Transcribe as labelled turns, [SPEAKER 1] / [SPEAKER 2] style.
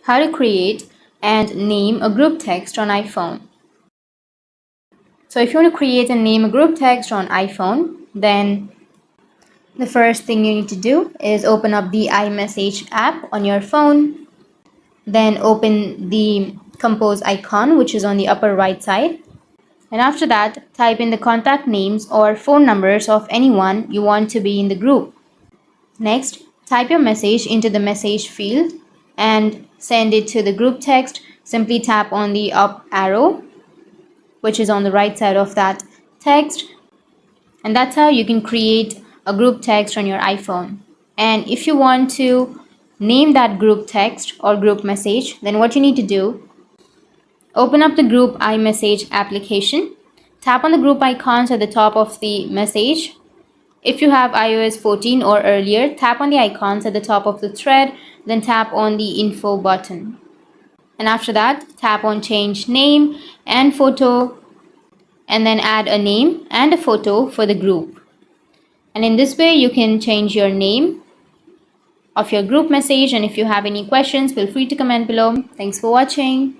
[SPEAKER 1] how to create and name a group text on iPhone. So if you want to create and name a group text on iPhone, then the first thing you need to do is open up the iMessage app on your phone. Then open the compose icon, which is on the upper right side. And after that, type in the contact names or phone numbers of anyone you want to be in the group. Next, type your message into the message field and send it to the group text. Simply tap on the up arrow, which is on the right side of that text. And that's how you can create a group text on your iPhone. And if you want to name that group text or group message, then what you need to do, open up the group iMessage application. Tap on the group icons at the top of the message. If you have iOS 14 or earlier, tap on the icons at the top of the thread, then tap on the info button. And after that, tap on change name and photo, and then add a name and a photo for the group. And in this way, you can change your name of your group message. And if you have any questions, feel free to comment below. Thanks for watching.